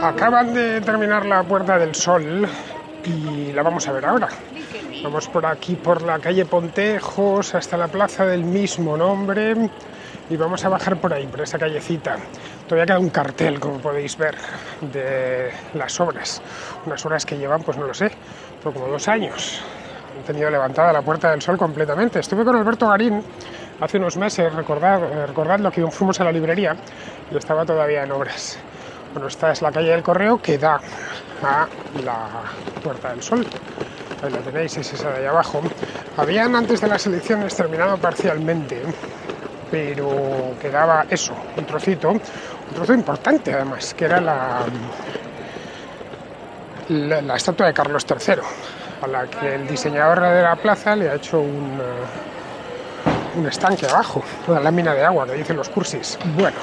Acaban de terminar la Puerta del Sol y la vamos a ver ahora. Vamos por aquí, por la calle Pontejos, hasta la plaza del mismo nombre y vamos a bajar por ahí, por esa callecita. Todavía queda un cartel, como podéis ver, de las obras. Unas obras que llevan, pues no lo sé, por como 2 años. Han tenido levantada la Puerta del Sol completamente. Estuve con Alberto Garín hace unos meses, recordadlo, que fuimos a la librería y estaba todavía en obras. Bueno, esta es la calle del Correo que da a la Puerta del Sol. Ahí la tenéis, es esa de ahí abajo. Habían antes de las elecciones terminado parcialmente, pero quedaba eso, un trozo importante además, que era la estatua de Carlos III, a la que el diseñador de la plaza le ha hecho un estanque abajo, una lámina de agua que dicen los cursis. Bueno,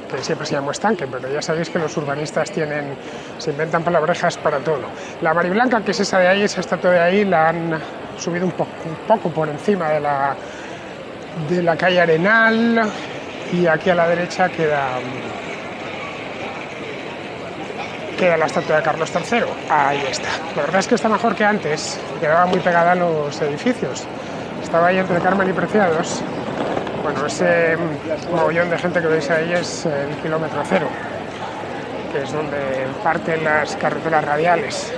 que siempre se llama estanque, pero ya sabéis que los urbanistas se inventan palabrejas para todo. La Mariblanca, que es esa de ahí, esa estatua de ahí, la han subido un poco por encima de la calle Arenal, y aquí a la derecha queda la estatua de Carlos III. Ahí está. La verdad es que está mejor que antes, quedaba muy pegada a los edificios. Estaba ahí entre Carmen y Preciados. Bueno, ese mogollón de gente que veis ahí es el kilómetro cero, que es donde parten las carreteras radiales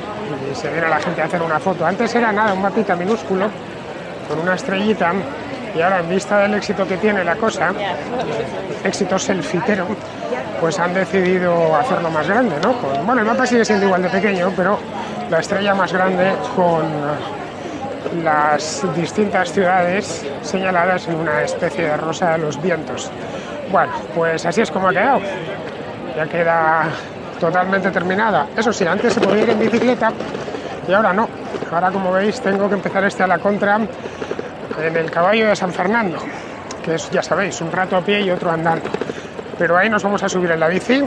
y se viene a la gente a hacer una foto. Antes era nada, un mapita minúsculo con una estrellita, y ahora, en vista del éxito que tiene la cosa, éxito selfitero, pues han decidido hacerlo más grande, ¿no? Bueno, el mapa sigue siendo igual de pequeño, pero la estrella más grande con las distintas ciudades señaladas en una especie de rosa de los vientos. Bueno, pues así es como ha quedado. Ya queda totalmente terminada. Eso sí, antes se podía ir en bicicleta y ahora no. Ahora, como veis, tengo que empezar a la contra en el Caballo de San Fernando, que es, ya sabéis, un rato a pie y otro andando. Pero ahí nos vamos a subir en la bici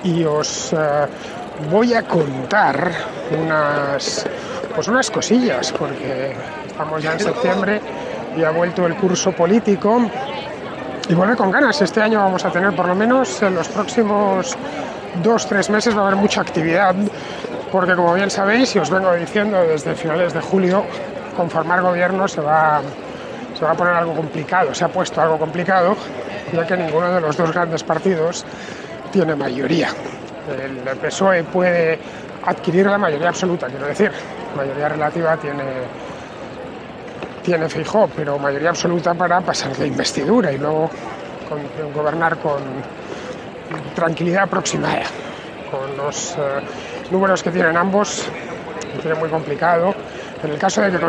y os voy a contar unas cosillas, porque estamos ya en septiembre y ha vuelto el curso político y vuelve con ganas. Este año vamos a tener, por lo menos en los próximos 2-3 meses, va a haber mucha actividad, porque como bien sabéis y os vengo diciendo desde finales de julio, conformar gobierno se va a poner algo complicado, se ha puesto algo complicado, ya que ninguno de los dos grandes partidos tiene mayoría. El PSOE puede adquirir la mayoría absoluta, quiero decir, mayoría relativa tiene Feijóo, pero mayoría absoluta para pasar de investidura y luego gobernar con tranquilidad aproximada. Con los números que tienen ambos, que tiene muy complicado. En el caso de que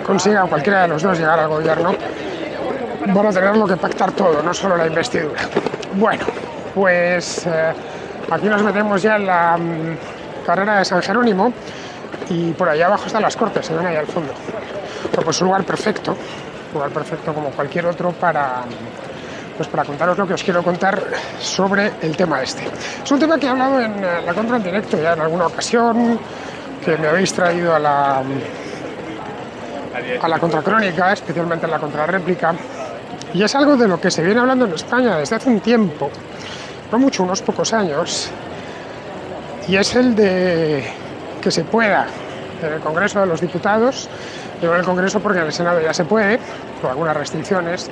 consiga cualquiera de los dos llegar al gobierno, van a tenerlo que pactar todo, no solo la investidura. Bueno, pues aquí nos metemos ya en la carrera de San Jerónimo y por allá abajo están las Cortes, se ven ahí al fondo. Bueno, pues un lugar perfecto como cualquier otro para contaros lo que os quiero contar sobre el tema este. Es un tema que he hablado en la Contra en directo ya en alguna ocasión, que me habéis traído a la contracrónica, especialmente en la contrarréplica, y es algo de lo que se viene hablando en España desde hace un tiempo, no mucho, unos pocos años, y es el de que se pueda en el Congreso de los Diputados, digo en el Congreso porque en el Senado ya se puede, con algunas restricciones,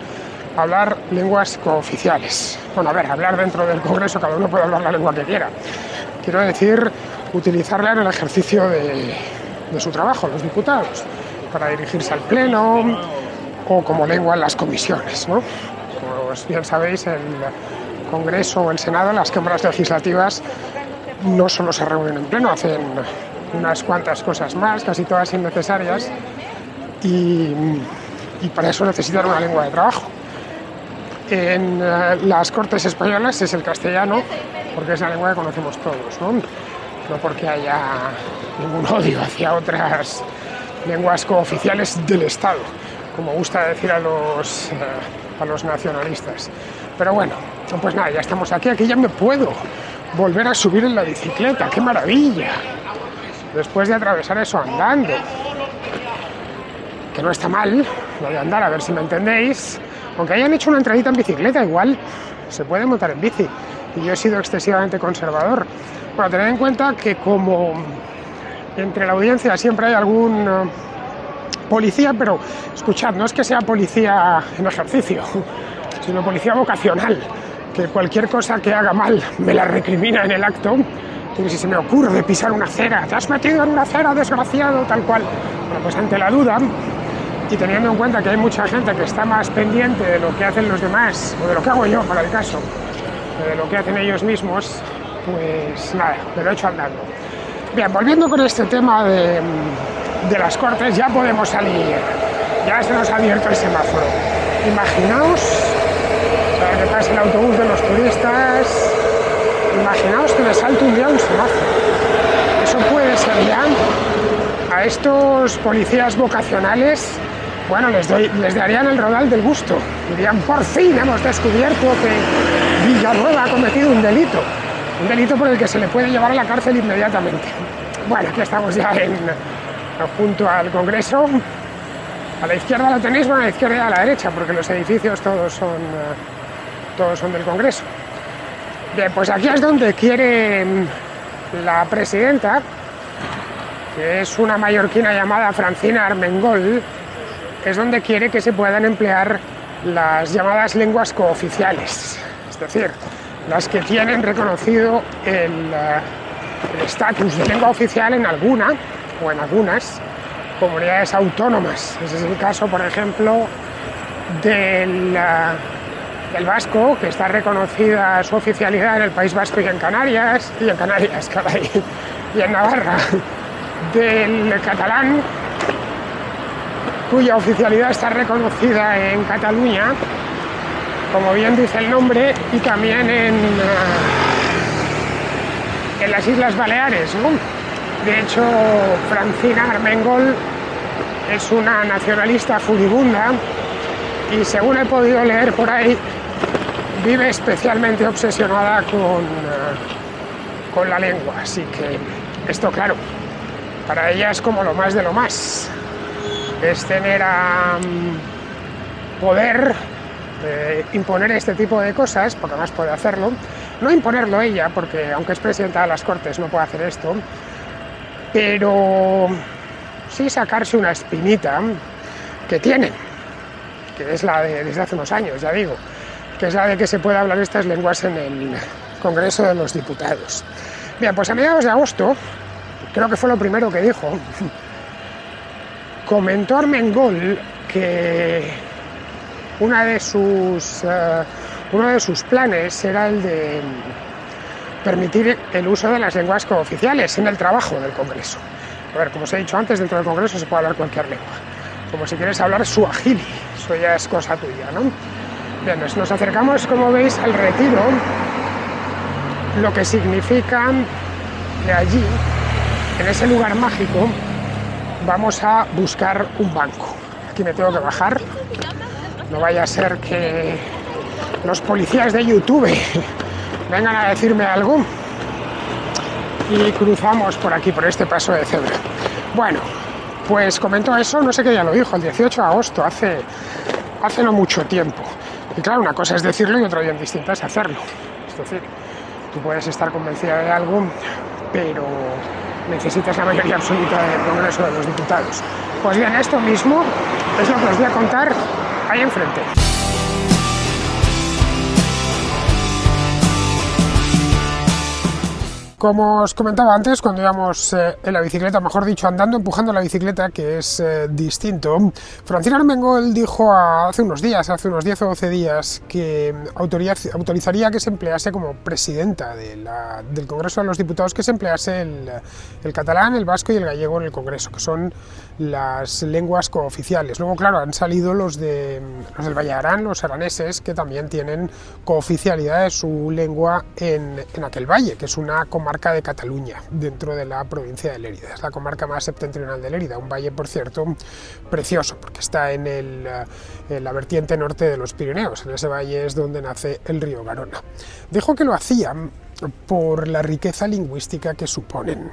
hablar lenguas cooficiales. Bueno, a ver, hablar dentro del Congreso, cada uno puede hablar la lengua que quiera. Quiero decir, utilizarla en el ejercicio de su trabajo, los diputados, para dirigirse al Pleno o como lengua en las comisiones, ¿no? Como bien sabéis, el Congreso o el Senado, las cámaras legislativas, no solo se reúnen en Pleno, hacen unas cuantas cosas más, casi todas innecesarias, y para eso necesitan una lengua de trabajo. En las Cortes españolas es el castellano, porque es la lengua que conocemos todos, ¿no? No porque haya ningún odio hacia otras lenguas cooficiales del Estado, como gusta decir a los nacionalistas. Pero bueno, pues nada, ya estamos aquí ya me puedo volver a subir en la bicicleta, ¡qué maravilla! Después de atravesar eso andando, que no está mal, lo de andar, a ver si me entendéis, aunque hayan hecho una entradita en bicicleta, igual se puede montar en bici. y yo he sido excesivamente conservador. Bueno, tened en cuenta que como entre la audiencia siempre hay algún policía, pero escuchad, no es que sea policía en ejercicio, sino policía vocacional, que cualquier cosa que haga mal me la recrimina en el acto, y si se me ocurre pisar una acera, te has metido en una acera, desgraciado, tal cual. Bueno, pues ante la duda, y teniendo en cuenta que hay mucha gente que está más pendiente de lo que hacen los demás, o de lo que hago yo para el caso, de lo que hacen ellos mismos, pues nada, me lo he hecho andando. Bien, volviendo con este tema de las Cortes, ya podemos salir, ya se nos ha abierto el semáforo. Imaginaos, para que pase el autobús de los turistas, imaginaos que me salto un día un semáforo. Eso puede ser ya, a estos policías vocacionales, bueno, les darían el rodal del gusto. Dirían, por fin hemos descubierto que Villanueva ha cometido un delito por el que se le puede llevar a la cárcel inmediatamente. Bueno, aquí estamos ya junto al Congreso. A la izquierda lo tenéis, bueno, a la izquierda y a la derecha, porque los edificios todos son del Congreso. Bien, pues aquí es donde quiere la presidenta, que es una mallorquina llamada Francina Armengol, es donde quiere que se puedan emplear las llamadas lenguas cooficiales, es decir, las que tienen reconocido el estatus de lengua oficial en alguna o en algunas comunidades autónomas. Ese es el caso, por ejemplo, del vasco, que está reconocida su oficialidad en el País Vasco y en Canarias, caray, y en Navarra, del catalán, cuya oficialidad está reconocida en Cataluña, como bien dice el nombre, y también en las Islas Baleares, ¿no? De hecho, Francina Armengol es una nacionalista furibunda y, según he podido leer por ahí, vive especialmente obsesionada con la lengua. Así que esto, claro, para ella es como lo más de lo más. Es tener poder imponer este tipo de cosas, porque además puede hacerlo. No imponerlo ella, porque aunque es presidenta de las Cortes no puede hacer esto, pero sí sacarse una espinita que tiene, que es la de desde hace unos años, ya digo, que es la de que se pueda hablar estas lenguas en el Congreso de los Diputados. Bien, pues a mediados de agosto, creo que fue lo primero que dijo, comentó Armengol que uno de sus planes era el de permitir el uso de las lenguas cooficiales en el trabajo del Congreso. A ver, como os he dicho antes, dentro del Congreso se puede hablar cualquier lengua. Como si quieres hablar suajili, eso ya es cosa tuya, ¿no? Bien, nos acercamos, como veis, al Retiro, lo que significa que allí, en ese lugar mágico, vamos a buscar un banco. Aquí me tengo que bajar, no vaya a ser que los policías de YouTube vengan a decirme algo, y cruzamos por aquí, por este paso de cebra. Bueno, pues comentó eso, no sé qué día lo dijo, el 18 de agosto, hace no mucho tiempo. Y claro, una cosa es decirlo y otra bien distinta es hacerlo. Es decir, tú puedes estar convencida de algo, pero necesitas la mayoría absoluta del Congreso de los Diputados. Pues bien, esto mismo es lo que os voy a contar ahí enfrente. Como os comentaba antes, cuando íbamos en la bicicleta, mejor dicho, andando, empujando la bicicleta, que es distinto, Francina Armengol dijo hace unos 10 o 12 días, que autorizaría que se emplease como presidenta del Congreso de los Diputados, que se emplease el catalán, el vasco y el gallego en el Congreso, que son las lenguas cooficiales. Luego, claro, han salido los del Valle de Arán, los araneses, que también tienen cooficialidad de su lengua en aquel valle, que es una comarca de Cataluña, dentro de la provincia de Lérida. Es la comarca más septentrional de Lérida, un valle, por cierto, precioso, porque está en la vertiente norte de los Pirineos. En ese valle es donde nace el río Garona. Dijo que lo hacían por la riqueza lingüística que suponen.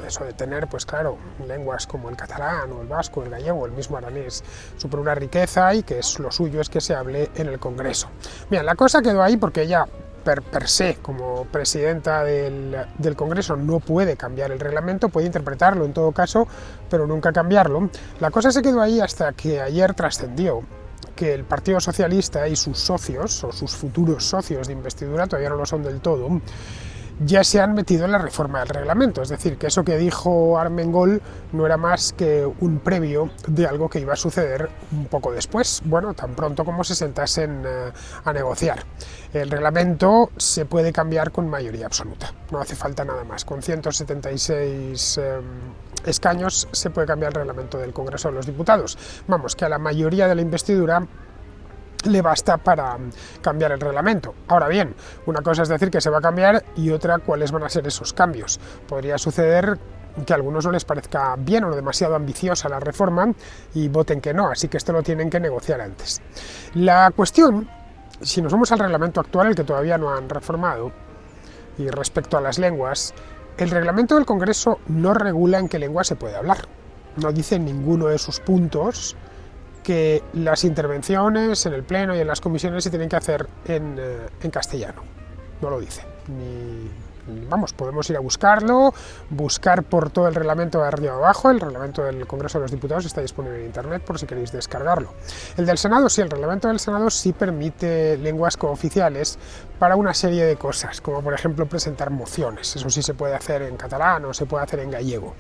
Eso de tener, pues claro, lenguas como el catalán o el vasco, el gallego, el mismo aranés, supone una riqueza, y que lo suyo es que se hable en el Congreso. Bien, la cosa quedó ahí porque ella per se, como presidenta del Congreso, no puede cambiar el reglamento, puede interpretarlo en todo caso, pero nunca cambiarlo. La cosa se quedó ahí hasta que ayer trascendió que el Partido Socialista y sus socios, o sus futuros socios de investidura, todavía no lo son del todo, ya se han metido en la reforma del reglamento, es decir, que eso que dijo Armengol no era más que un previo de algo que iba a suceder un poco después, bueno, tan pronto como se sentasen a negociar. El reglamento se puede cambiar con mayoría absoluta, no hace falta nada más, con 176 escaños se puede cambiar el reglamento del Congreso de los Diputados. Vamos, que a la mayoría de la investidura le basta para cambiar el reglamento. Ahora bien, una cosa es decir que se va a cambiar y otra cuáles van a ser esos cambios. Podría suceder que a algunos no les parezca bien o demasiado ambiciosa la reforma y voten que no, así que esto lo tienen que negociar antes. La cuestión, si nos vamos al reglamento actual, el que todavía no han reformado, y respecto a las lenguas, el reglamento del Congreso no regula en qué lengua se puede hablar. No dice en ninguno de sus puntos que las intervenciones en el Pleno y en las comisiones se tienen que hacer en castellano. No lo dice. Vamos, podemos ir a buscarlo, buscar por todo el reglamento de arriba abajo. El reglamento del Congreso de los Diputados está disponible en internet por si queréis descargarlo. El del Senado sí, el reglamento del Senado sí permite lenguas cooficiales para una serie de cosas, como por ejemplo presentar mociones. Eso sí se puede hacer en catalán o se puede hacer en gallego.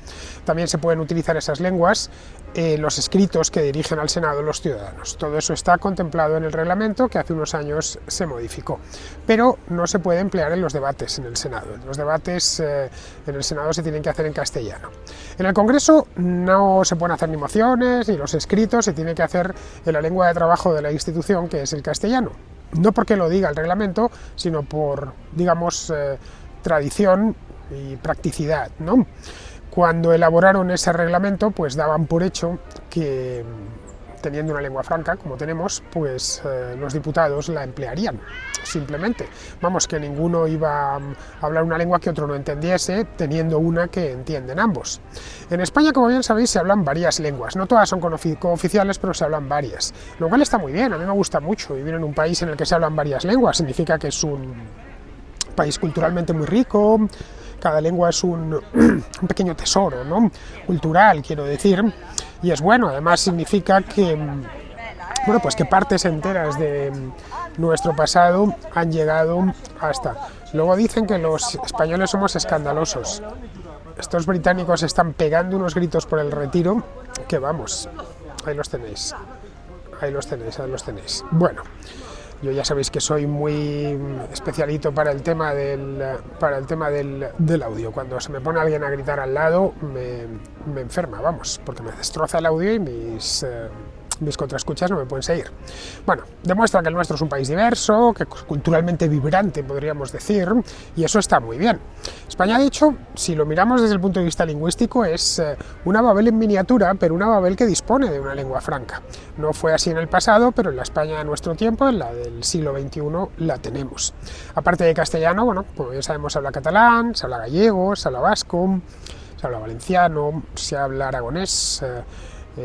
También se pueden utilizar esas lenguas en los escritos que dirigen al Senado los ciudadanos. Todo eso está contemplado en el reglamento que hace unos años se modificó, pero no se puede emplear en los debates en el Senado. Los debates en el Senado se tienen que hacer en castellano. En el Congreso no se pueden hacer ni mociones ni los escritos, se tiene que hacer en la lengua de trabajo de la institución, que es el castellano. No porque lo diga el reglamento, sino por, digamos, tradición y practicidad, ¿no? Cuando elaboraron ese reglamento, pues daban por hecho que, teniendo una lengua franca, como tenemos, pues los diputados la emplearían, simplemente. Vamos, que ninguno iba a hablar una lengua que otro no entendiese, teniendo una que entienden ambos. En España, como bien sabéis, se hablan varias lenguas, no todas son cooficiales, pero se hablan varias, lo cual está muy bien, a mí me gusta mucho vivir en un país en el que se hablan varias lenguas, significa que es un país culturalmente muy rico. Cada lengua es un pequeño tesoro, ¿no? Cultural, quiero decir, y es bueno, además significa que, bueno, pues que partes enteras de nuestro pasado han llegado hasta. Luego dicen que los españoles somos escandalosos. Estos británicos están pegando unos gritos por el retiro, que vamos, ahí los tenéis, ahí los tenéis, ahí los tenéis. Bueno. Yo ya sabéis que soy muy especialito para el tema del audio. Cuando se me pone alguien a gritar al lado, me enferma, vamos, porque me destroza el audio y mis contraescuchas no me pueden seguir. Bueno, demuestra que el nuestro es un país diverso, que culturalmente vibrante, podríamos decir, y eso está muy bien. España, de hecho, si lo miramos desde el punto de vista lingüístico, es una Babel en miniatura, pero una Babel que dispone de una lengua franca. No fue así en el pasado, pero en la España de nuestro tiempo, en la del siglo XXI, la tenemos. Aparte de castellano, bueno, como ya sabemos, se habla catalán, se habla gallego, se habla vasco, se habla valenciano, se habla aragonés,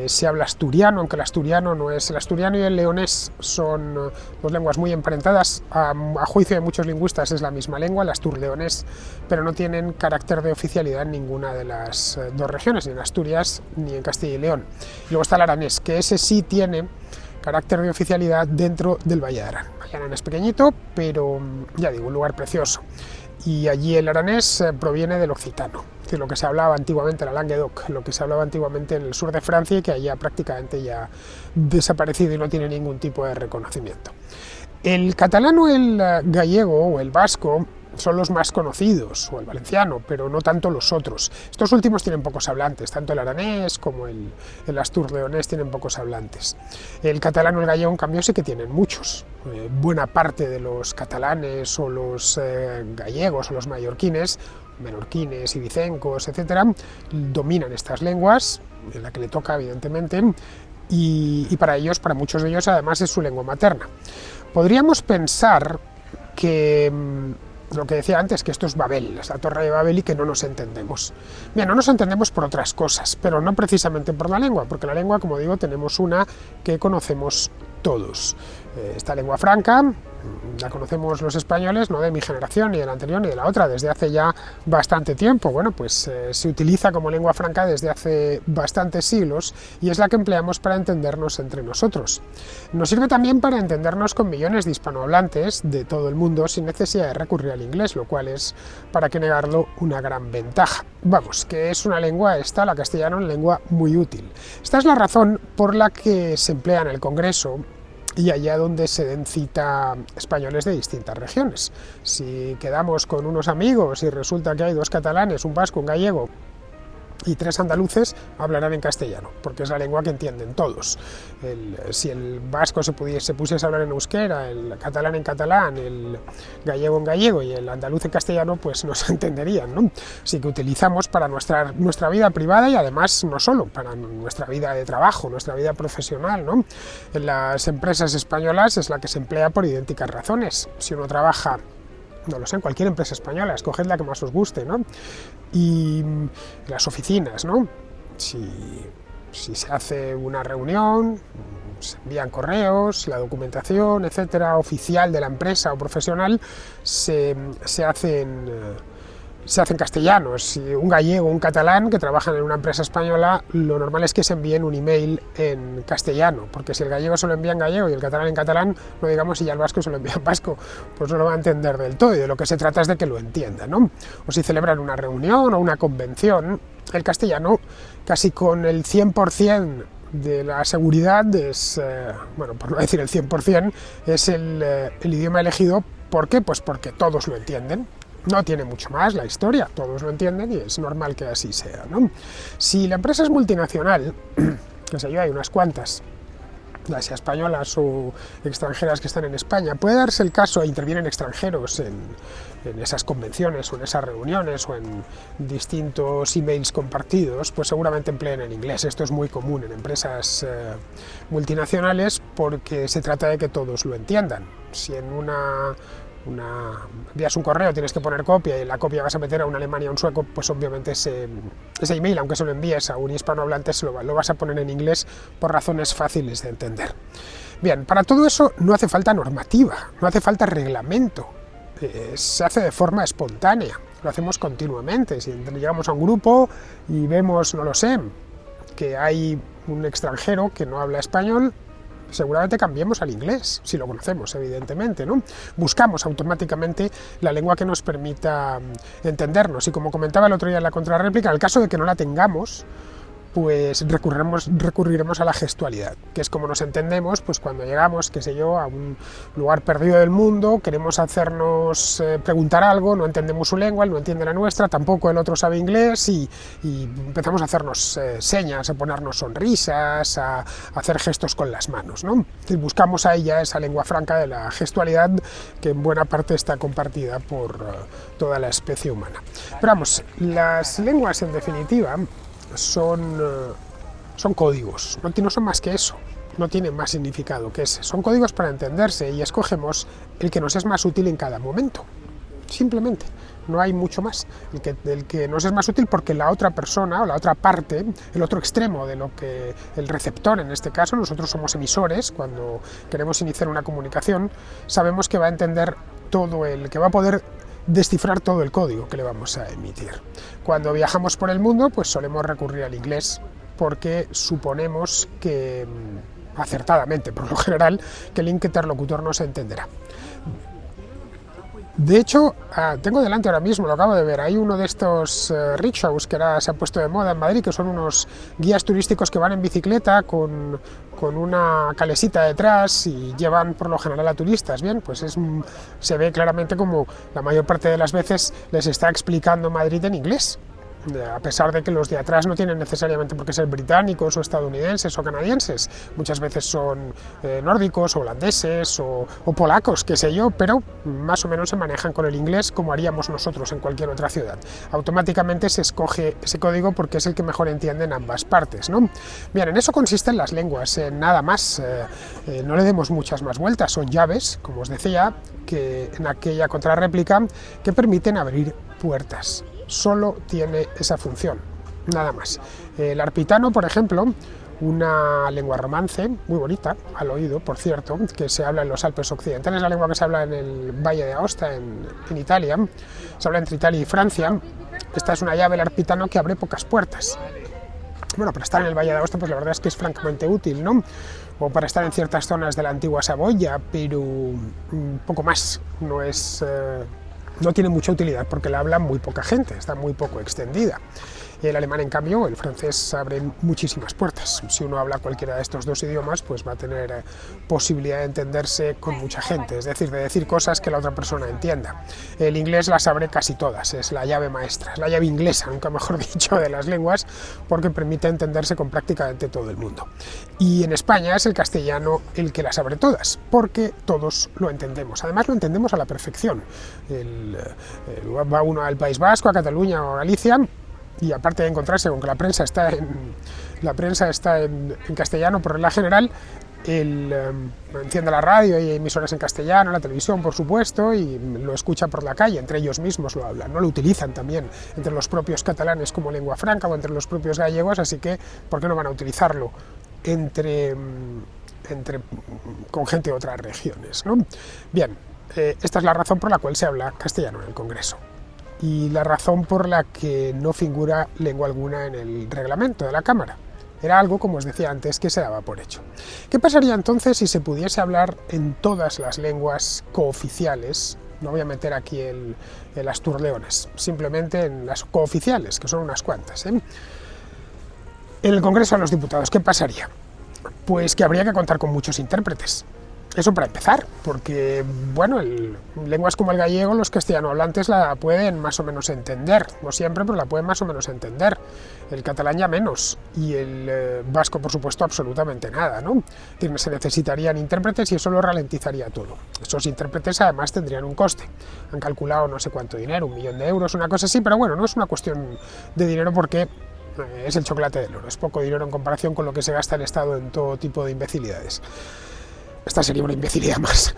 se habla asturiano, aunque el asturiano no es. El asturiano y el leonés son dos lenguas muy emparentadas, a juicio de muchos lingüistas es la misma lengua, el astur-leonés, pero no tienen carácter de oficialidad en ninguna de las dos regiones, ni en Asturias ni en Castilla y León. Y luego está el aranés, que ese sí tiene carácter de oficialidad dentro del Valle de Arán. Valle de Arán es pequeñito, pero ya digo, un lugar precioso. Y allí el aranés proviene del occitano, es decir, lo que se hablaba antiguamente, la Languedoc, lo que se hablaba antiguamente en el sur de Francia y que allá prácticamente ya ha desaparecido y no tiene ningún tipo de reconocimiento. El catalán o el gallego o el vasco son los más conocidos, o el valenciano, pero no tanto los otros. Estos últimos tienen pocos hablantes, tanto el aranés como el astur-leonés tienen pocos hablantes. El catalán o el gallego, en cambio, sí que tienen muchos. Buena parte de los catalanes o los gallegos o los mallorquines, menorquines, ibicencos, etcétera, dominan estas lenguas, en la que le toca, evidentemente, y para ellos, para muchos de ellos, además, es su lengua materna. Podríamos pensar que lo que decía antes, que esto es Babel, esta torre de Babel, y que no nos entendemos. Bien, no nos entendemos por otras cosas, pero no precisamente por la lengua, porque la lengua, como digo, tenemos una que conocemos todos. Esta lengua franca, La conocemos los españoles, no de mi generación, ni de la anterior, ni de la otra, desde hace ya bastante tiempo. Bueno, pues se utiliza como lengua franca desde hace bastantes siglos y es la que empleamos para entendernos entre nosotros. Nos sirve también para entendernos con millones de hispanohablantes de todo el mundo sin necesidad de recurrir al inglés, lo cual es, para qué negarlo, una gran ventaja. Vamos, que es una lengua esta, la castellana, una lengua muy útil. Esta es la razón por la que se emplea en el Congreso y allá donde se den cita españoles de distintas regiones. Si quedamos con unos amigos y resulta que hay 2 catalanes, un vasco, un gallego y 3 andaluces, hablarán en castellano, porque es la lengua que entienden todos. Si el vasco se pusiese a hablar en euskera, el catalán en catalán, el gallego en gallego y el andaluz en castellano, pues no se entenderían, ¿no? Así que utilizamos para nuestra vida privada y además no solo, para nuestra vida de trabajo, nuestra vida profesional, ¿no? En las empresas españolas es la que se emplea por idénticas razones. Si uno trabaja, no lo sé, en cualquier empresa española, escoged la que más os guste, ¿no? Y las oficinas, ¿no? Si se hace una reunión, se envían correos, la documentación, etcétera, oficial de la empresa o profesional, se hace en castellano. Si un gallego o un catalán que trabajan en una empresa española, lo normal es que se envíen un email en castellano, porque si el gallego se lo envía en gallego y el catalán en catalán, no digamos si ya el vasco se lo envía en vasco, pues no lo va a entender del todo, y de lo que se trata es de que lo entienda, ¿no? O si celebran una reunión o una convención, el castellano, casi con el 100% de la seguridad, es, bueno, por no decir el 100%, es el idioma elegido. ¿Por qué? Pues porque todos lo entienden. No tiene mucho más la historia, todos lo entienden y es normal que así sea, ¿no? Si la empresa es multinacional, que sé yo, hay unas cuantas, ya sea españolas o extranjeras que están en España, puede darse el caso, e intervienen extranjeros en esas convenciones o en esas reuniones o en distintos emails compartidos, pues seguramente empleen el inglés. Esto es muy común en empresas multinacionales porque se trata de que todos lo entiendan. Si en envías un correo, tienes que poner copia y en la copia vas a meter a un alemán y a un sueco, pues obviamente ese email, aunque se lo envíes a un hispanohablante, lo vas a poner en inglés por razones fáciles de entender. Bien, para todo eso no hace falta normativa, no hace falta reglamento, se hace de forma espontánea, lo hacemos continuamente. Si llegamos a un grupo y vemos, no lo sé, que hay un extranjero que no habla español, seguramente cambiemos al inglés, si lo conocemos, evidentemente, ¿no? Buscamos automáticamente la lengua que nos permita entendernos, y como comentaba el otro día en la contrarréplica, en el caso de que no la tengamos, pues recurriremos a la gestualidad, que es como nos entendemos pues cuando llegamos, qué sé yo, a un lugar perdido del mundo, queremos hacernos preguntar algo, no entendemos su lengua, él no entiende la nuestra, tampoco el otro sabe inglés, y empezamos a hacernos señas, a ponernos sonrisas, a hacer gestos con las manos, ¿no? Y buscamos ahí ya esa lengua franca de la gestualidad, que en buena parte está compartida por toda la especie humana. Pero vamos, las lenguas en definitiva son códigos, no son más que eso, no tienen más significado que ese, son códigos para entenderse y escogemos el que nos es más útil en cada momento, simplemente, no hay mucho más, el que nos es más útil porque la otra persona o la otra parte, el otro extremo de lo que el receptor, en este caso nosotros somos emisores, cuando queremos iniciar una comunicación, sabemos que va a entender todo, que va a poder descifrar todo el código que le vamos a emitir. Cuando viajamos por el mundo, pues solemos recurrir al inglés porque suponemos que, acertadamente por lo general, que el interlocutor nos entenderá. De hecho, tengo delante ahora mismo, lo acabo de ver, hay uno de estos rickshaws que ahora se ha puesto de moda en Madrid, que son unos guías turísticos que van en bicicleta con una calesita detrás y llevan por lo general a turistas. Bien, pues se ve claramente como la mayor parte de las veces les está explicando Madrid en inglés, a pesar de que los de atrás no tienen necesariamente por qué ser británicos o estadounidenses o canadienses, muchas veces son nórdicos o holandeses o polacos, qué sé yo, pero más o menos se manejan con el inglés como haríamos nosotros en cualquier otra ciudad. Automáticamente se escoge ese código porque es el que mejor entienden ambas partes, ¿no? Bien, en eso consisten las lenguas, nada más, no le demos muchas más vueltas, son llaves, como os decía, que en aquella contrarréplica, que permiten abrir puertas. Solo tiene esa función, nada más. El arpitano, por ejemplo, una lengua romance, muy bonita, al oído, por cierto, que se habla en los Alpes occidentales, la lengua que se habla en el Valle de Aosta, en Italia, se habla entre Italia y Francia. Esta es una llave, el arpitano, que abre pocas puertas. Bueno, para estar en el Valle de Aosta, pues la verdad es que es francamente útil, ¿no? O para estar en ciertas zonas de la antigua Saboya, pero poco más, no tiene mucha utilidad porque la habla muy poca gente, está muy poco extendida. Y el alemán, en cambio, el francés, abre muchísimas puertas. Si uno habla cualquiera de estos dos idiomas, pues va a tener posibilidad de entenderse con mucha gente, es decir, de decir cosas que la otra persona entienda. El inglés las abre casi todas, es la llave maestra, es la llave inglesa, nunca mejor dicho, de las lenguas, porque permite entenderse con prácticamente todo el mundo. Y en España es el castellano el que las abre todas, porque todos lo entendemos. Además lo entendemos a la perfección. Va uno al País Vasco, a Cataluña o a Galicia, y aparte de encontrarse con que la prensa está en castellano por regla general, enciende la radio y hay emisoras en castellano, la televisión por supuesto, y lo escucha por la calle, entre ellos mismos lo hablan, ¿no? Lo utilizan también entre los propios catalanes como lengua franca o entre los propios gallegos, así que ¿por qué no van a utilizarlo con gente de otras regiones, ¿no? Bien, esta es la razón por la cual se habla castellano en el Congreso. Y la razón por la que no figura lengua alguna en el reglamento de la Cámara. Era algo, como os decía antes, que se daba por hecho. ¿Qué pasaría entonces si se pudiese hablar en todas las lenguas cooficiales? No voy a meter aquí el asturleones, simplemente en las cooficiales, que son unas cuantas, ¿eh? En el Congreso de los Diputados, ¿qué pasaría? Pues que habría que contar con muchos intérpretes. Eso para empezar, porque, bueno, lenguas como el gallego, los castellanohablantes la pueden más o menos entender, no siempre, pero la pueden más o menos entender. El catalán ya menos, y el vasco, por supuesto, absolutamente nada, ¿no? Se necesitarían intérpretes y eso lo ralentizaría todo. Esos intérpretes, además, tendrían un coste. Han calculado no sé cuánto dinero, 1 millón de euros, una cosa así, pero bueno, no es una cuestión de dinero porque es el chocolate del oro, es poco dinero en comparación con lo que se gasta el Estado en todo tipo de imbecilidades. Esta sería una imbecilidad más.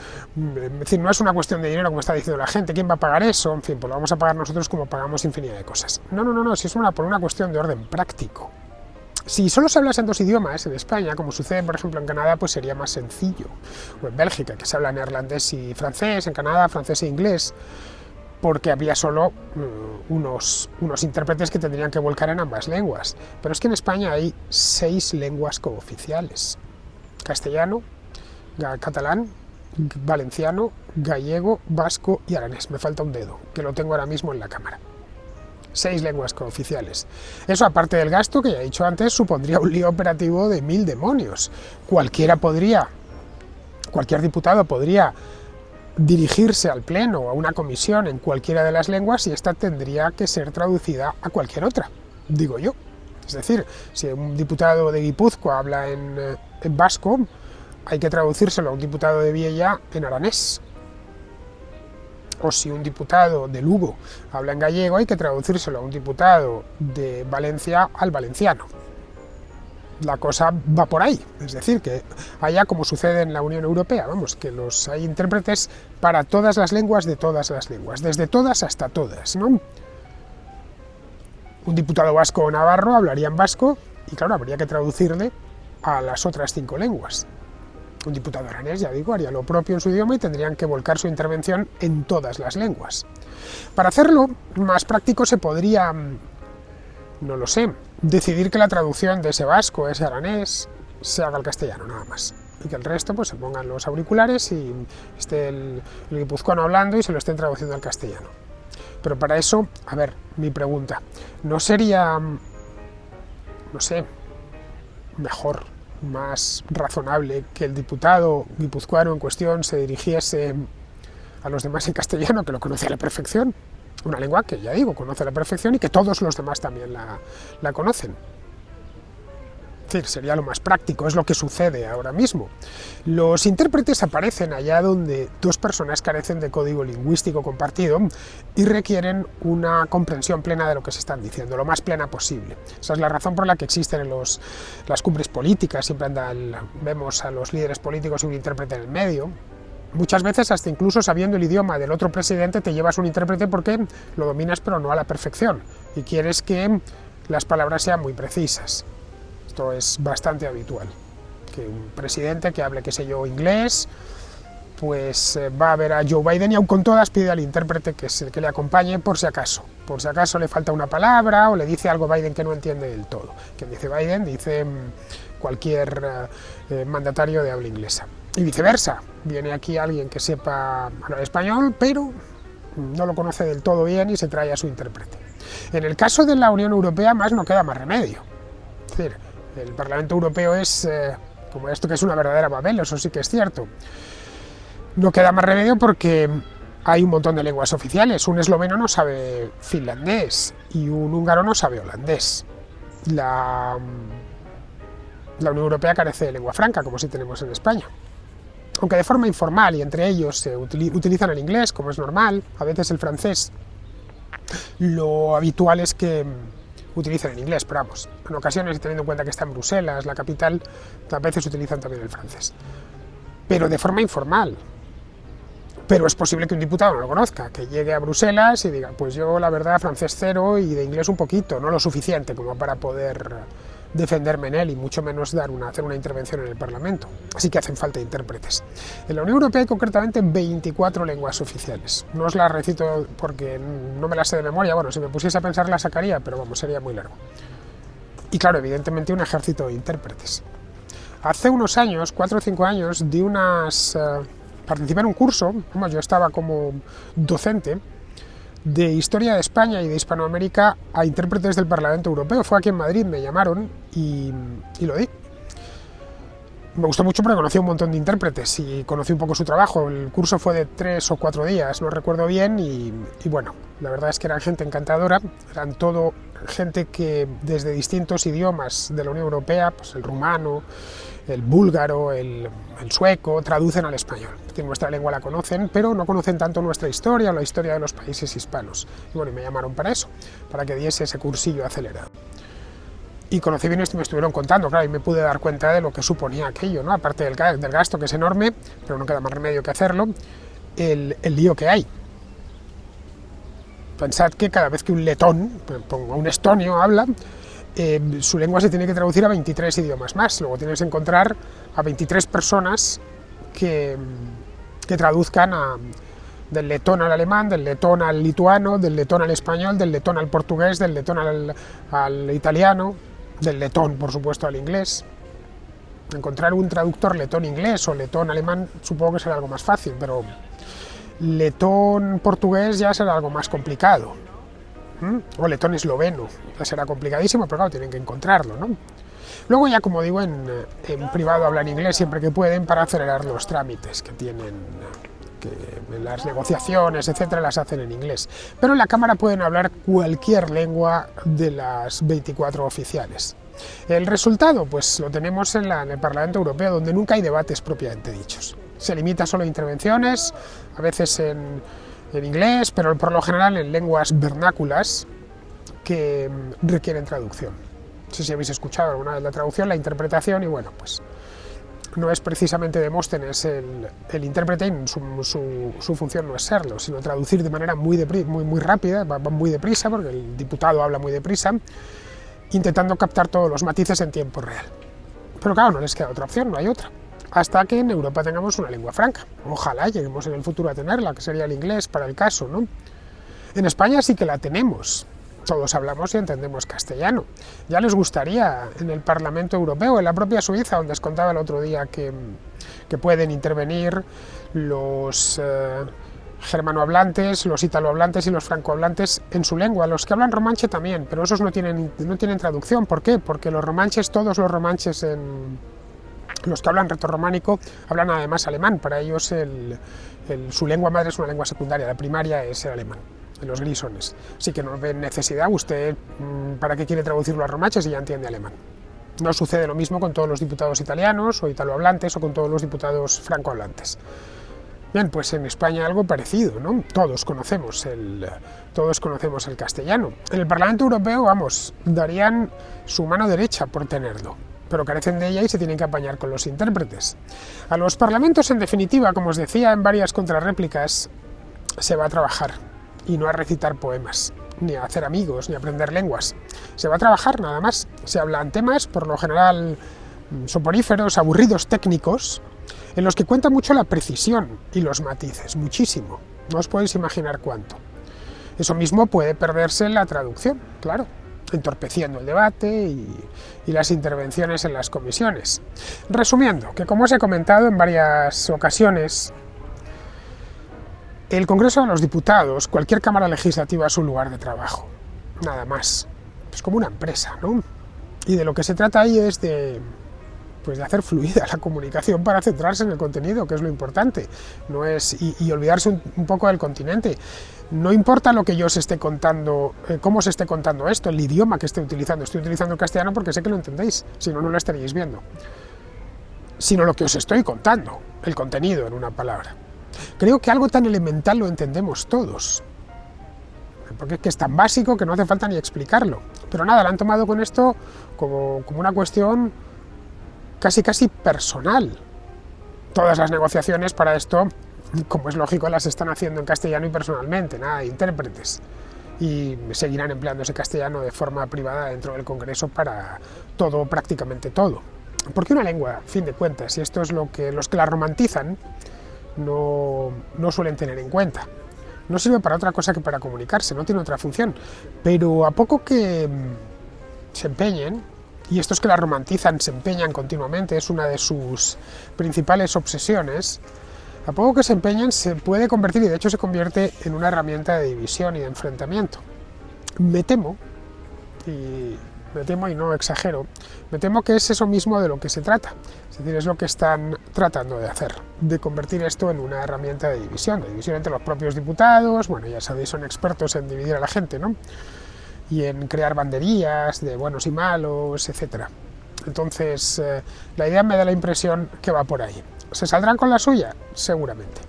Es decir, no es una cuestión de dinero como está diciendo la gente. ¿Quién va a pagar eso? En fin, pues lo vamos a pagar nosotros como pagamos infinidad de cosas. No, si es por una cuestión de orden práctico. Si solo se hablase en 2 idiomas en España, como sucede por ejemplo en Canadá, pues sería más sencillo. O en Bélgica, que se habla neerlandés y francés, en Canadá francés e inglés, porque habría solo unos intérpretes que tendrían que volcar en ambas lenguas. Pero es que en España hay 6 lenguas cooficiales: castellano, catalán, valenciano, gallego, vasco y aranés. Me falta un dedo, que lo tengo ahora mismo en la cámara. 6 lenguas cooficiales. Eso, aparte del gasto que ya he dicho antes, supondría un lío operativo de 1000 demonios. Cualquier diputado podría dirigirse al pleno o a una comisión en cualquiera de las lenguas y esta tendría que ser traducida a cualquier otra, digo yo. Es decir, si un diputado de Guipúzcoa habla en vasco, hay que traducírselo a un diputado de Viella en aranés. O si un diputado de Lugo habla en gallego, hay que traducírselo a un diputado de Valencia al valenciano. La cosa va por ahí, es decir, que allá, como sucede en la Unión Europea, que hay intérpretes para todas las lenguas de todas las lenguas, desde todas hasta todas, ¿no? Un diputado vasco o navarro hablaría en vasco y, claro, habría que traducirle a las otras 5 lenguas. Un diputado aranés, ya digo, haría lo propio en su idioma y tendrían que volcar su intervención en todas las lenguas. Para hacerlo más práctico se podría, no lo sé, decidir que la traducción de ese vasco, ese aranés, se haga al castellano, nada más. Y que el resto pues se pongan los auriculares y esté el guipuzcoano hablando y se lo estén traduciendo al castellano. Pero para eso, a ver, mi pregunta, ¿no sería, no sé, mejor, más razonable que el diputado guipuzcoano en cuestión se dirigiese a los demás en castellano, que lo conoce a la perfección? Una lengua que, ya digo, conoce a la perfección y que todos los demás también la conocen. Es decir, sería lo más práctico, es lo que sucede ahora mismo. Los intérpretes aparecen allá donde 2 personas carecen de código lingüístico compartido y requieren una comprensión plena de lo que se están diciendo, lo más plena posible. Esa es la razón por la que existen en las cumbres políticas, siempre vemos a los líderes políticos y un intérprete en el medio. Muchas veces, hasta incluso sabiendo el idioma del otro presidente, te llevas un intérprete porque lo dominas pero no a la perfección y quieres que las palabras sean muy precisas. Esto es bastante habitual, que un presidente que hable, qué sé yo, inglés, pues va a ver a Joe Biden y aun con todas pide al intérprete que le acompañe por si acaso le falta una palabra o le dice algo a Biden que no entiende del todo. Quien dice Biden dice cualquier mandatario de habla inglesa. Y viceversa, viene aquí alguien que sepa hablar español, pero no lo conoce del todo bien y se trae a su intérprete. En el caso de la Unión Europea más no queda más remedio. Es decir, el Parlamento Europeo es como esto, que es una verdadera Babel, eso sí que es cierto. No queda más remedio porque hay un montón de lenguas oficiales. Un esloveno no sabe finlandés y un húngaro no sabe holandés. La Unión Europea carece de lengua franca, como sí tenemos en España. Aunque de forma informal y entre ellos se utilizan el inglés, como es normal, a veces el francés. Lo habitual es que utilicen el inglés, pero vamos, en ocasiones, teniendo en cuenta que está en Bruselas, la capital, a veces utilizan también el francés. Pero de forma informal. Pero es posible que un diputado no lo conozca, que llegue a Bruselas y diga, pues yo la verdad francés cero y de inglés un poquito, no lo suficiente como para poder defenderme en él y mucho menos hacer una intervención en el Parlamento. Así que hacen falta intérpretes. En la Unión Europea hay concretamente 24 lenguas oficiales. No os las recito porque no me las sé de memoria, bueno, si me pusiese a pensar las sacaría, pero vamos, sería muy largo. Y claro, evidentemente un ejército de intérpretes. Hace unos años, 4 o 5 años, participé en un curso, yo estaba como docente, de Historia de España y de Hispanoamérica a intérpretes del Parlamento Europeo. Fue aquí en Madrid, me llamaron y lo di. Me gustó mucho porque conocí a un montón de intérpretes y conocí un poco su trabajo. El curso fue de 3 o 4 días, no recuerdo bien, y bueno, la verdad es que eran gente encantadora, eran todo gente que desde distintos idiomas de la Unión Europea, pues el rumano, el búlgaro, el sueco, traducen al español. Nuestra lengua la conocen, pero no conocen tanto nuestra historia o la historia de los países hispanos. Y bueno, me llamaron para eso, para que diese ese cursillo acelerado. Y conocí bien esto y me estuvieron contando, claro, y me pude dar cuenta de lo que suponía aquello, ¿no? Aparte del gasto, que es enorme, pero no queda más remedio que hacerlo, el lío que hay. Pensad que cada vez que un letón, un estonio habla, su lengua se tiene que traducir a 23 idiomas más. Luego tienes que encontrar a 23 personas que traduzcan del letón al alemán, del letón al lituano, del letón al español, del letón al portugués, del letón al italiano, del letón, por supuesto, al inglés. Encontrar un traductor letón-inglés o letón-alemán supongo que será algo más fácil, pero letón-portugués ya será algo más complicado. O letón esloveno, ya será complicadísimo, pero claro, tienen que encontrarlo, ¿no? Luego ya, como digo, en privado hablan inglés siempre que pueden para acelerar los trámites que tienen, que las negociaciones, etcétera, las hacen en inglés. Pero en la Cámara pueden hablar cualquier lengua de las 24 oficiales. El resultado, pues lo tenemos en el Parlamento Europeo, donde nunca hay debates propiamente dichos. Se limita solo a intervenciones, a veces en inglés, pero por lo general en lenguas vernáculas que requieren traducción. No sé si habéis escuchado alguna vez la traducción, la interpretación, y bueno, pues no es precisamente Demóstenes el intérprete, y su función no es serlo, sino traducir de manera muy rápida, va muy deprisa, porque el diputado habla muy deprisa, intentando captar todos los matices en tiempo real. Pero claro, no les queda otra opción, no hay otra. Hasta que en Europa tengamos una lengua franca. Ojalá lleguemos en el futuro a tenerla, que sería el inglés para el caso, ¿no? En España sí que la tenemos. Todos hablamos y entendemos castellano. Ya les gustaría en el Parlamento Europeo, en la propia Suiza, donde os contaba el otro día que pueden intervenir los germanohablantes, los italohablantes y los francohablantes en su lengua. Los que hablan romanche también, pero esos no tienen traducción. ¿Por qué? Porque todos los romanches los que hablan retorrománico hablan además alemán. Para ellos su lengua madre es una lengua secundaria, la primaria es el alemán, en los grisones. Así que no ve necesidad usted, ¿para qué quiere traducirlo a romanches si ya entiende alemán? No sucede lo mismo con todos los diputados italianos o italohablantes o con todos los diputados francohablantes. Bien, pues en España algo parecido, ¿no? Todos conocemos el castellano. En el Parlamento Europeo, vamos, darían su mano derecha por tenerlo, pero carecen de ella y se tienen que apañar con los intérpretes. A los parlamentos, en definitiva, como os decía en varias contrarréplicas, se va a trabajar y no a recitar poemas. ni a hacer amigos, ni a aprender lenguas. Se va a trabajar nada más. Se hablan temas, por lo general, soporíferos, aburridos, técnicos, en los que cuenta mucho la precisión y los matices, muchísimo. No os podéis imaginar cuánto. Eso mismo puede perderse en la traducción, claro, entorpeciendo el debate y las intervenciones en las comisiones. Resumiendo, que como os he comentado en varias ocasiones, el Congreso de los Diputados, cualquier cámara legislativa, es un lugar de trabajo, nada más. Es como una empresa, ¿no? Y de lo que se trata ahí es de hacer fluida la comunicación para centrarse en el contenido, que es lo importante, no es y olvidarse un poco del continente. No importa lo que yo os esté contando, cómo os esté contando esto, el idioma que esté utilizando. Estoy utilizando el castellano porque sé que lo entendéis, si no, no lo estaríais viendo. Sino lo que os estoy contando, el contenido, en una palabra. Creo que algo tan elemental lo entendemos todos, porque es que es tan básico que no hace falta ni explicarlo. Pero nada, lo han tomado con esto como una cuestión casi personal. Todas las negociaciones para esto, como es lógico, las están haciendo en castellano y personalmente, nada de intérpretes. Y seguirán empleando ese castellano de forma privada dentro del Congreso para todo, prácticamente todo. Porque una lengua, a fin de cuentas, y esto es lo que los que la romantizan no suelen tener en cuenta. No sirve para otra cosa que para comunicarse, no tiene otra función. Pero a poco que se empeñen, y estos que la romantizan se empeñan continuamente, es una de sus principales obsesiones, a poco que se empeñen se puede convertir, y de hecho se convierte, en una herramienta de división y de enfrentamiento. Me temo, y no exagero, me temo que es eso mismo de lo que se trata. Es decir, es lo que están tratando de hacer, de convertir esto en una herramienta de división entre los propios diputados. Bueno, ya sabéis, son expertos en dividir a la gente, ¿no? Y en crear banderías de buenos y malos, etc. Entonces, la idea me da la impresión que va por ahí. ¿Se saldrán con la suya? Seguramente.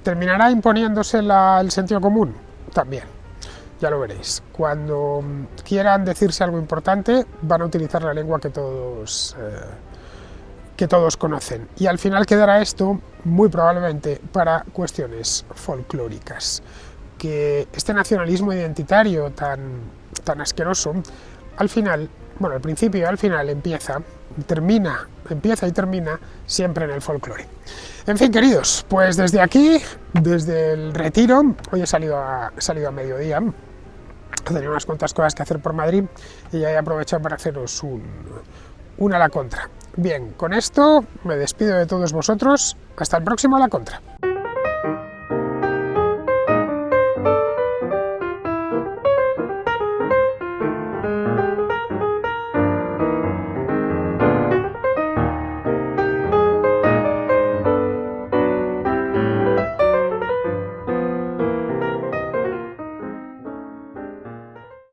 ¿Terminará imponiéndose el sentido común? También. Ya lo veréis. Cuando quieran decirse algo importante, van a utilizar la lengua que todos conocen. Y al final quedará esto, muy probablemente, para cuestiones folclóricas. Que este nacionalismo identitario tan asqueroso, al final, bueno, al principio y al final empieza y termina siempre en el folclore. En fin, queridos, pues desde aquí, desde el retiro, hoy he salido a mediodía, tenía unas cuantas cosas que hacer por Madrid y ya he aprovechado para haceros un a la contra. Bien, con esto me despido de todos vosotros, hasta el próximo a la contra.